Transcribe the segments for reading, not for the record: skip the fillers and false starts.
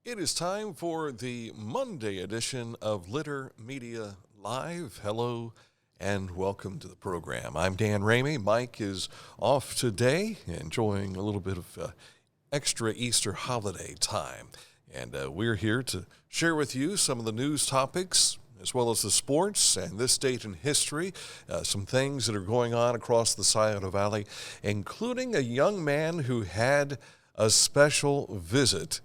It is time for the Monday edition of Litter Media Live. Hello and welcome to the program. I'm Dan Ramey. Mike is off today, enjoying a little bit of extra Easter holiday time. And we're here to share with you some of the news topics, as well as the sports and this date in history, some things that are going on across the Scioto Valley, including a young man who had a special visit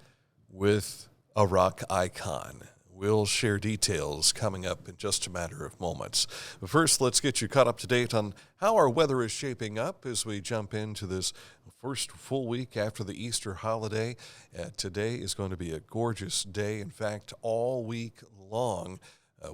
with a rock icon. We'll share details coming up in just a matter of moments. But first, let's get you caught up to date on how our weather is shaping up as we jump into this first full week after the Easter holiday. Today is going to be a gorgeous day. In fact, all week long,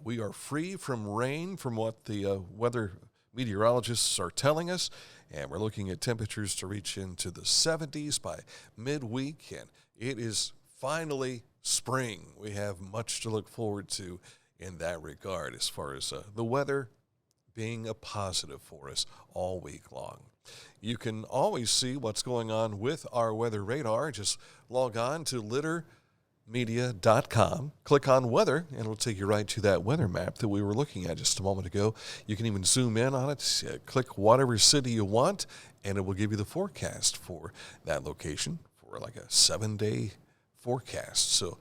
we are free from rain from what the weather meteorologists are telling us, and we're looking at temperatures to reach into the 70s by midweek, and it is finally spring. We have much to look forward to in that regard as far as the weather being a positive for us all week long. You can always see what's going on with our weather radar. Just log on to littermedia.com, click on weather, and it'll take you right to that weather map that we were looking at just a moment ago. You can even zoom in on it, click whatever city you want, and it will give you the forecast for that location for like a 7-day forecast. So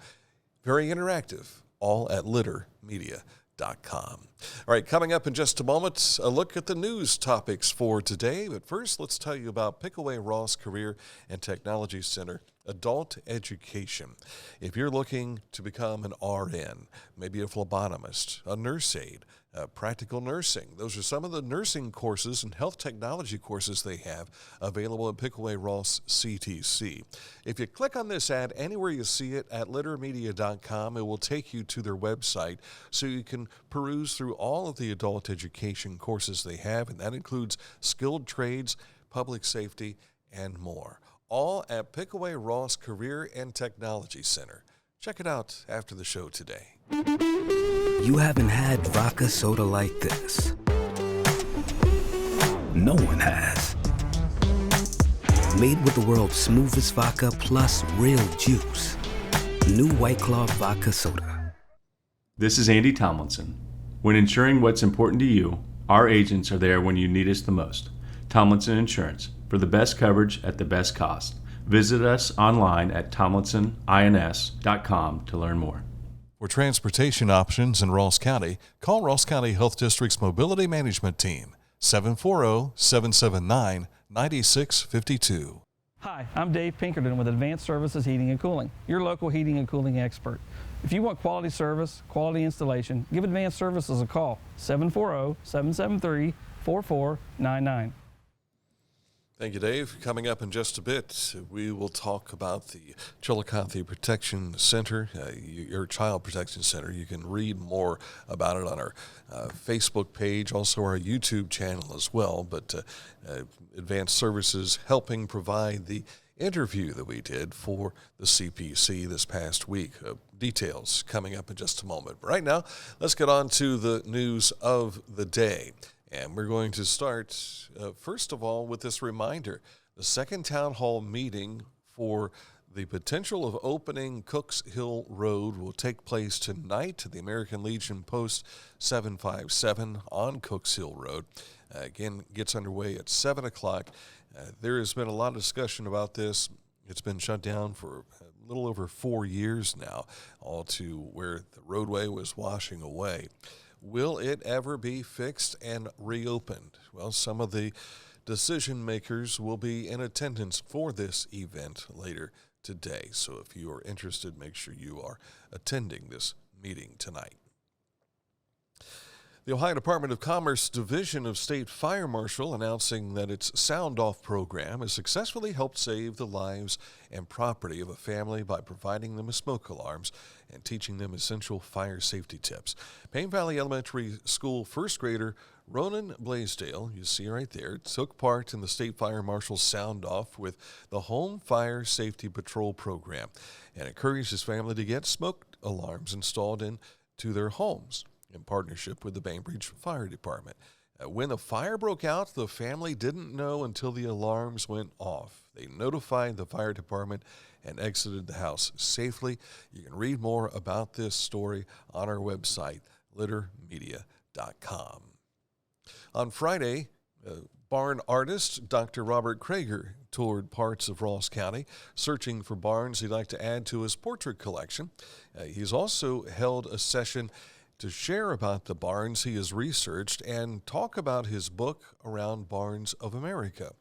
very interactive, all at littermedia.com. All right, coming up in just a moment, a look at the news topics for today. But first, let's tell you about Pickaway Ross Career and Technology Center Adult Education. If you're looking to become an RN, maybe a phlebotomist, a nurse aide, practical nursing, those are some of the nursing courses and health technology courses they have available at Pickaway Ross CTC. If you click on this ad anywhere you see it at littermedia.com, it will take you to their website so you can peruse through all of the adult education courses they have, and that includes skilled trades, public safety, and more. All at Pickaway Ross Career and Technology Center. Check it out after the show today. You haven't had vodka soda like this. No one has. Made with the world's smoothest vodka plus real juice. New White Claw Vodka Soda. This is Andy Tomlinson. When ensuring what's important to you, our agents are there when you need us the most. Tomlinson Insurance, for the best coverage at the best cost. Visit us online at tomlinsonins.com to learn more. For transportation options in Ross County, call Ross County Health District's Mobility Management Team, 740-779-9652. Hi, I'm Dave Pinkerton with Advanced Services Heating and Cooling, your local heating and cooling expert. If you want quality service, quality installation, give Advanced Services a call, 740-773-4499. Thank you, Dave. Coming up in just a bit, we will talk about the Chillicothe Protection Center, your Child Protection Center. You can read more about it on our Facebook page, also our YouTube channel as well. But Advanced Services helping provide the interview that we did for the CPC this past week. Details coming up in just a moment. But right now, let's get on to the news of the day. And we're going to start, first of all, with this reminder. The second town hall meeting for the potential of opening Cooks Hill Road will take place tonight at the American Legion Post 757 on Cooks Hill Road. Again, gets underway at 7 o'clock. There has been a lot of discussion about this. It's been shut down for a little over 4 years now, all to where the roadway was washing away. Will it ever be fixed and reopened? Well, some of the decision makers will be in attendance for this event later today. So if you are interested, make sure you are attending this meeting tonight. The Ohio Department of Commerce Division of State Fire Marshal announcing that its Sound Off program has successfully helped save the lives and property of a family by providing them with smoke alarms and teaching them essential fire safety tips. Payne Valley Elementary School first grader Ronan Blaisdell, you see right there, took part in the State Fire Marshal's Sound Off with the Home Fire Safety Patrol program and encouraged his family to get smoke alarms installed into their homes in partnership with the Bainbridge Fire Department. When the fire broke out, the family didn't know until the alarms went off. They notified the fire department and exited the house safely. You can read more about this story on our website, littermedia.com. On Friday, barn artist Dr. Robert Kroeger toured parts of Ross County, searching for barns he'd like to add to his portrait collection. He's also held a session to share about the barns he has researched and talk about his book around Barns of America.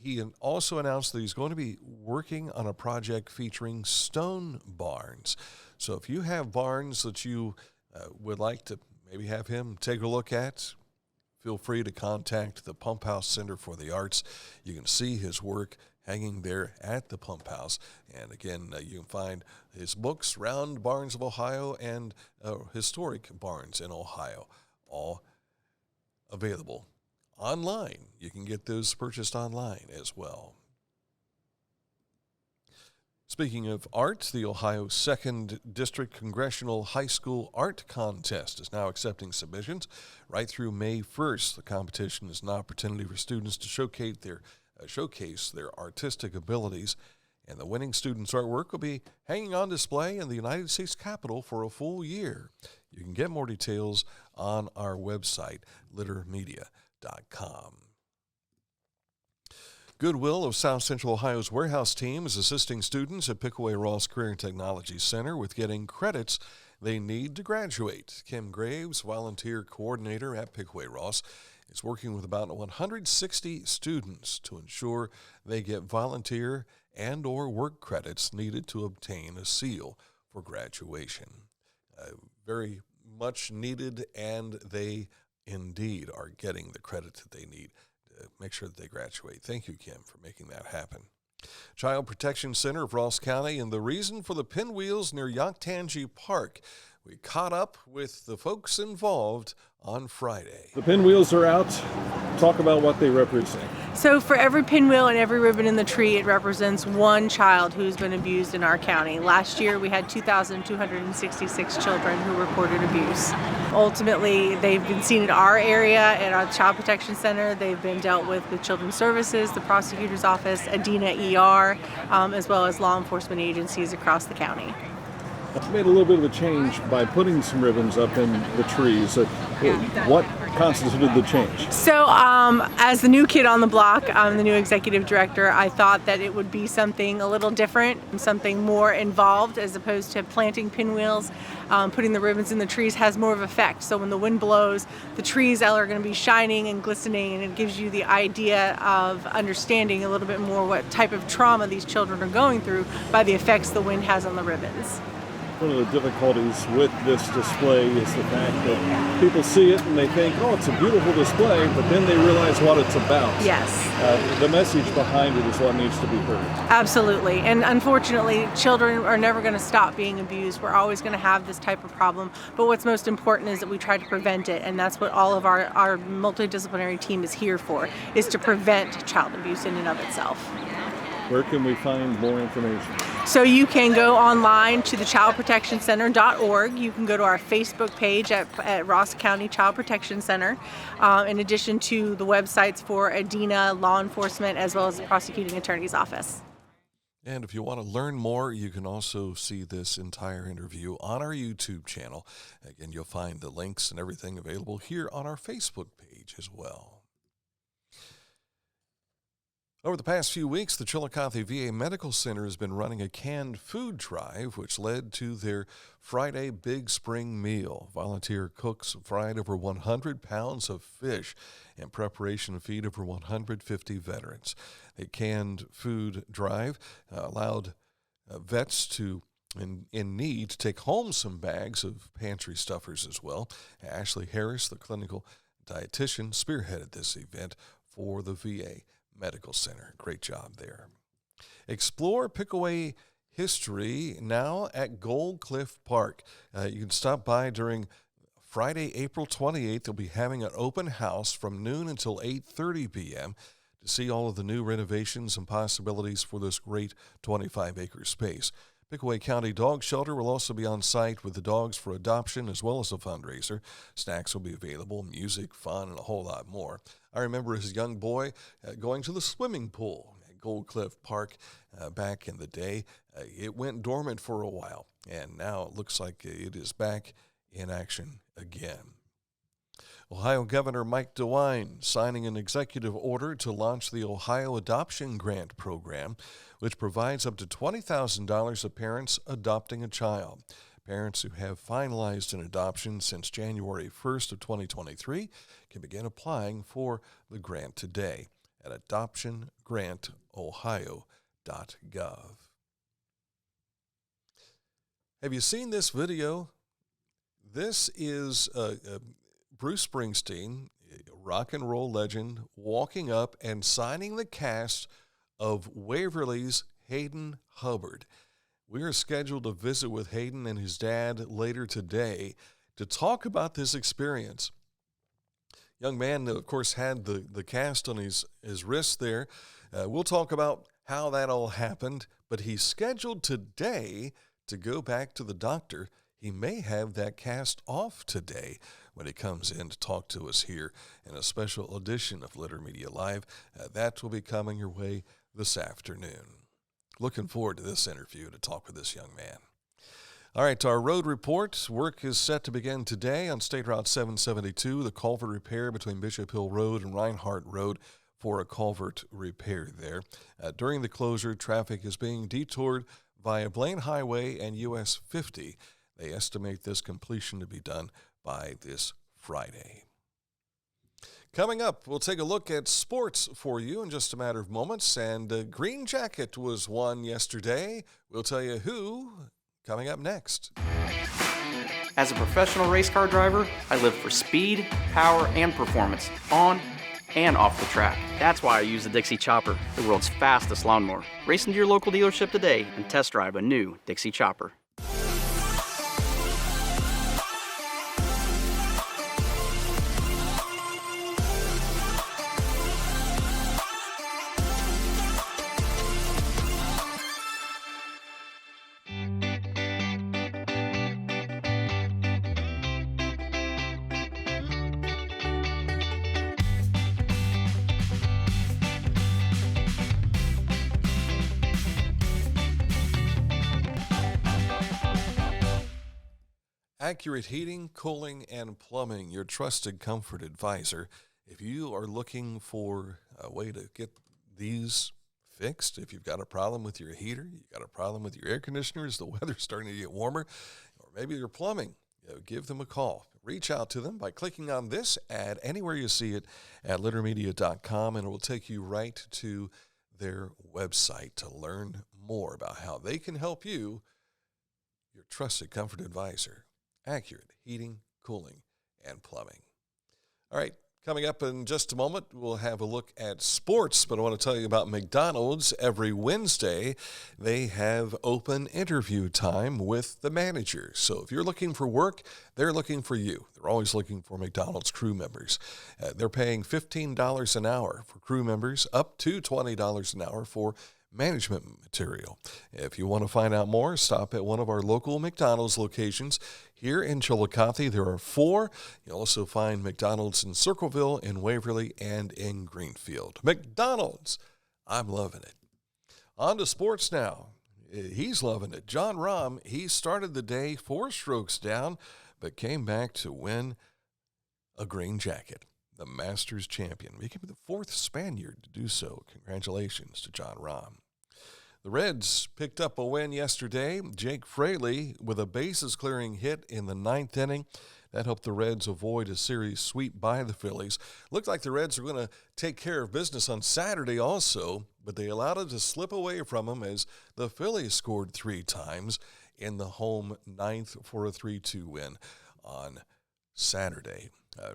He also announced that he's going to be working on a project featuring stone barns. So if you have barns that you would like to maybe have him take a look at, feel free to contact the Pump House Center for the Arts. You can see his work hanging there at the Pump House. And again, you can find his books, Round Barns of Ohio and Historic Barns in Ohio, all available online. You can get those purchased online as well. Speaking of art, the Ohio 2nd District Congressional High School Art Contest is now accepting submissions right through May 1st. The competition is an opportunity for students to showcase their artistic abilities, and the winning students' artwork will be hanging on display in the United States Capitol for a full year. You can get more details on our website, littermedia.com. Goodwill of South Central Ohio's warehouse team is assisting students at Pickaway Ross Career and Technology Center with getting credits they need to graduate. Kim Graves, volunteer coordinator at Pickaway Ross, is working with about 160 students to ensure they get volunteer and or work credits needed to obtain a seal for graduation. Very much needed, and they indeed are getting the credit that they need. Make sure that they graduate. Thank you, Kim, for making that happen. Child Protection Center of Ross County and the reason for the pinwheels near Yaktangi Park. We caught up with the folks involved on Friday. The pinwheels are out. Talk about what they represent. So for every pinwheel and every ribbon in the tree, it represents one child who's been abused in our county. Last year, we had 2,266 children who reported abuse. Ultimately, they've been seen in our area at our Child Protection Center. They've been dealt with Children's Services, the Prosecutor's Office, Adina ER, as well as law enforcement agencies across the county. You made a little bit of a change by putting some ribbons up in the trees. What constituted the change? So as the new kid on the block, I'm the new executive director, I thought that it would be something a little different and something more involved as opposed to planting pinwheels. Putting the ribbons in the trees has more of effect. So when the wind blows, the trees are going to be shining and glistening, and it gives you the idea of understanding a little bit more what type of trauma these children are going through by the effects the wind has on the ribbons. One of the difficulties with this display is the fact that people see it and they think, oh, it's a beautiful display, but then they realize what it's about. Yes. The message behind it is what needs to be heard. Absolutely. And unfortunately, children are never going to stop being abused. We're always going to have this type of problem. But what's most important is that we try to prevent it. And that's what all of our multidisciplinary team is here for, is to prevent child abuse in and of itself. Where can we find more information? So you can go online to the childprotectioncenter.org. You can go to our Facebook page at Ross County Child Protection Center, in addition to the websites for Adina, law enforcement, as well as the prosecuting attorney's office. And if you want to learn more, you can also see this entire interview on our YouTube channel. Again, you'll find the links and everything available here on our Facebook page as well. Over the past few weeks, the Chillicothe VA Medical Center has been running a canned food drive, which led to their Friday Big Spring Meal. Volunteer cooks fried over 100 pounds of fish in preparation to feed over 150 veterans. A canned food drive allowed vets in need to take home some bags of pantry stuffers as well. Ashley Harris, the clinical dietitian, spearheaded this event for the VA Medical Center. Great job there. Explore Pickaway history now at Gold Cliff Park. You can stop by during Friday, April 28th. They'll be having an open house from noon until 8:30 p.m. to see all of the new renovations and possibilities for this great 25-acre space. Pickaway County Dog Shelter will also be on site with the dogs for adoption as well as a fundraiser. Snacks will be available, music, fun, and a whole lot more. I remember as a young boy going to the swimming pool Gold Cliff Park back in the day. It went dormant for a while, and now it looks like it is back in action again. Ohio Governor Mike DeWine signing an executive order to launch the Ohio Adoption Grant Program, which provides up to $20,000 to parents adopting a child. Parents who have finalized an adoption since January 1st of 2023 can begin applying for the grant today at adoptiongrantohio.gov. Have you seen this video? This is Bruce Springsteen, a rock and roll legend, walking up and signing the cast of Waverly's Hayden Hubbard. We are scheduled to visit with Hayden and his dad later today to talk about this experience. Young man, of course, had the cast on his wrist there. We'll talk about how that all happened, but he's scheduled today to go back to the doctor. He may have that cast off today when he comes in to talk to us here in a special edition of Litter Media Live. That will be coming your way this afternoon. Looking forward to this interview to talk with this young man. All right, to our road report. Work is set to begin today on State Route 772, the culvert repair between Bishop Hill Road and Reinhardt Road for a culvert repair there. During the closure, traffic is being detoured via Blaine Highway and US 50. They estimate this completion to be done by this Friday. Coming up, we'll take a look at sports for you in just a matter of moments. And Green Jacket was won yesterday. We'll tell you who coming up next. As a professional race car driver, I live for speed, power, and performance on and off the track. That's why I use the Dixie Chopper, the world's fastest lawnmower. Race into your local dealership today and test drive a new Dixie Chopper. Accurate Heating, Cooling, and Plumbing, your trusted comfort advisor. If you are looking for a way to get these fixed, if you've got a problem with your heater, you've got a problem with your air conditioners, the weather's starting to get warmer, or maybe your plumbing, give them a call. Reach out to them by clicking on this ad anywhere you see it at littermedia.com, and it will take you right to their website to learn more about how they can help you, your trusted comfort advisor. Accurate Heating, Cooling, and Plumbing. All right, coming up in just a moment, we'll have a look at sports, but I want to tell you about McDonald's. Every Wednesday, they have open interview time with the manager. So if you're looking for work, they're looking for you. They're always looking for McDonald's crew members. They're paying $15 an hour for crew members, up to $20 an hour for management material. If you want to find out more, stop at one of our local McDonald's locations. Here in Chillicothe, there are 4. You'll also find McDonald's in Circleville, in Waverly, and in Greenfield. McDonald's, I'm loving it. On to sports now. He's loving it. John Rahm, he started the day 4 strokes down, but came back to win a green jacket. The Masters champion, making him the 4th Spaniard to do so. Congratulations to John Rahm. The Reds picked up a win yesterday. Jake Fraley with a bases-clearing hit in the 9th inning. That helped the Reds avoid a series sweep by the Phillies. Looked like the Reds were going to take care of business on Saturday also, but they allowed it to slip away from them as the Phillies scored 3 times in the home 9th for a 3-2 win on Saturday.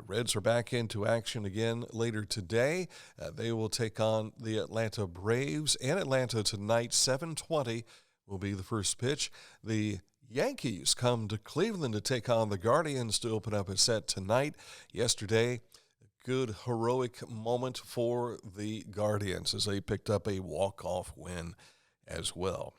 Reds are back into action again later today. They will take on the Atlanta Braves in Atlanta tonight. 7:20 will be the first pitch. The Yankees come to Cleveland to take on the Guardians to open up a set tonight. Yesterday, a good heroic moment for the Guardians as they picked up a walk-off win as well.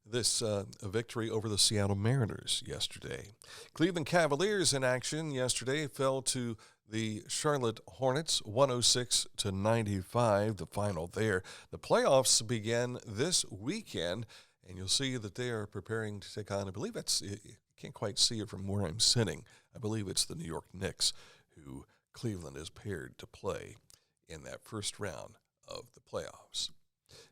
This a victory over the Seattle Mariners yesterday. Cleveland Cavaliers in action yesterday fell to the Charlotte Hornets 106-95, the final there. The playoffs begin this weekend, and you'll see that they are preparing to take on, I believe you can't quite see it from where I'm sitting. I believe it's the New York Knicks, who Cleveland is paired to play in that first round of the playoffs.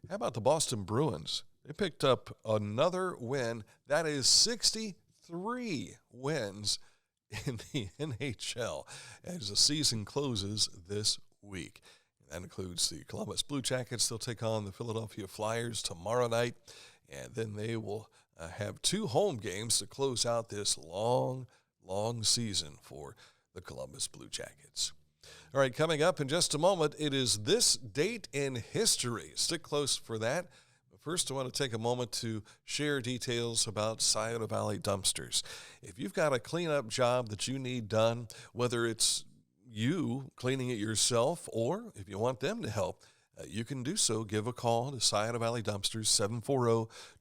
How about the Boston Bruins? They picked up another win. That is 63 wins in the NHL as the season closes this week. That includes the Columbus Blue Jackets. They'll take on the Philadelphia Flyers tomorrow night, and then they will have 2 home games to close out this long season for the Columbus Blue Jackets. All right, coming up in just a moment, it is this date in history. Stick close for that. But first, I want to take a moment to share details about Scioto Valley dumpsters. If you've got a cleanup job that you need done, whether it's you cleaning it yourself or if you want them to help, you can do so. Give a call to Scioto Valley Dumpsters,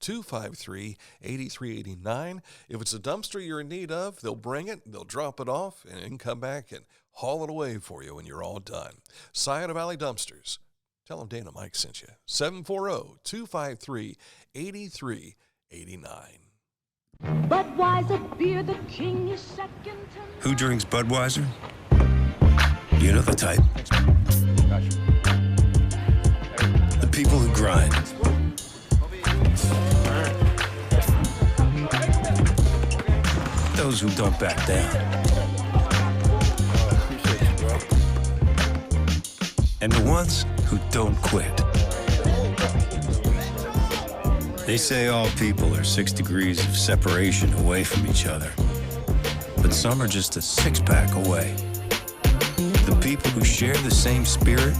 740-253-8389. If it's a dumpster you're in need of, they'll bring it, they'll drop it off, and then come back and haul it away for you when you're all done. Scioto Valley Dumpsters. Tell them Dana Mike sent you. 740-253-8389. Budweiser beer, the king is second to none. Who drinks Budweiser? You know the type. The people who grind. Those who don't back down. And the ones who don't quit. They say all people are 6 degrees of separation away from each other. But some are just a 6-pack away. The people who share the same spirit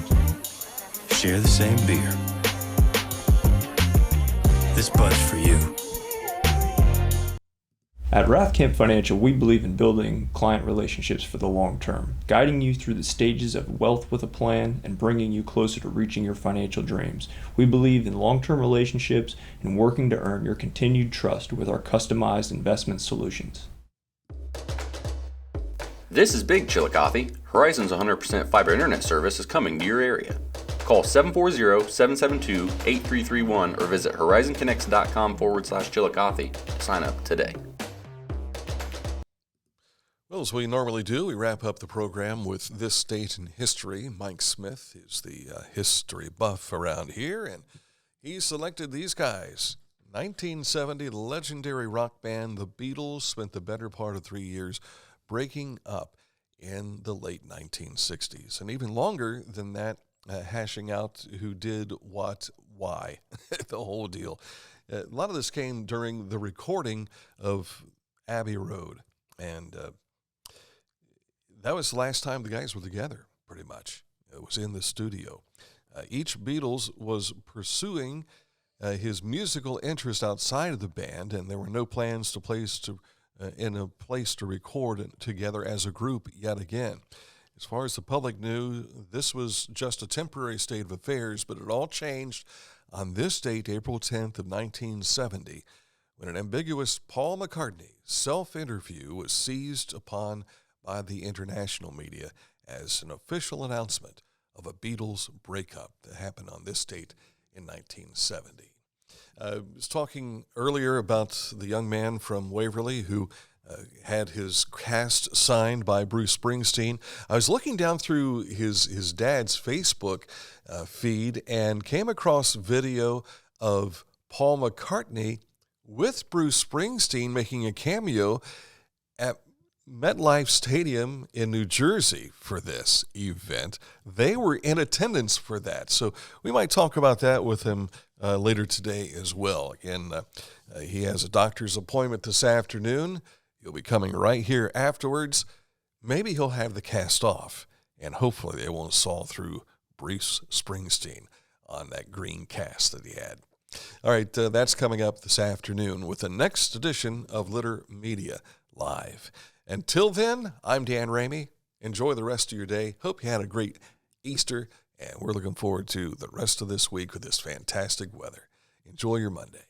share the same beer. This Bud's for you. At Rathkamp Financial, we believe in building client relationships for the long term, guiding you through the stages of wealth with a plan and bringing you closer to reaching your financial dreams. We believe in long-term relationships and working to earn your continued trust with our customized investment solutions. This is Big Chillicothe. Horizon's 100% fiber internet service is coming to your area. Call 740-772-8331 or visit horizonconnects.com/Chillicothe to sign up today. Well, as we normally do, we wrap up the program with this date in history. Mike Smith is the history buff around here, and he selected these guys. 1970, the legendary rock band The Beatles spent the better part of 3 years breaking up in the late 1960s. And even longer than that, hashing out who did what, why, the whole deal. A lot of this came during the recording of Abbey Road. And that was the last time the guys were together, pretty much. It was in the studio. Each Beatles was pursuing his musical interest outside of the band, and there were no plans in a place to record together as a group yet again. As far as the public knew, this was just a temporary state of affairs, but it all changed on this date, April 10th of 1970, when an ambiguous Paul McCartney self-interview was seized upon by the international media as an official announcement of a Beatles breakup that happened on this date in 1970. I was talking earlier about the young man from Waverly who had his cast signed by Bruce Springsteen. I was looking down through his dad's Facebook feed and came across video of Paul McCartney with Bruce Springsteen making a cameo at MetLife Stadium in New Jersey for this event. They were in attendance for that. So we might talk about that with him later today as well. Again, he has a doctor's appointment this afternoon. He'll be coming right here afterwards. Maybe he'll have the cast off, and hopefully they won't saw through Bruce Springsteen on that green cast that he had. All right, that's coming up this afternoon with the next edition of Litter Media Live. Until then, I'm Dan Ramey. Enjoy the rest of your day. Hope you had a great Easter, and we're looking forward to the rest of this week with this fantastic weather. Enjoy your Monday.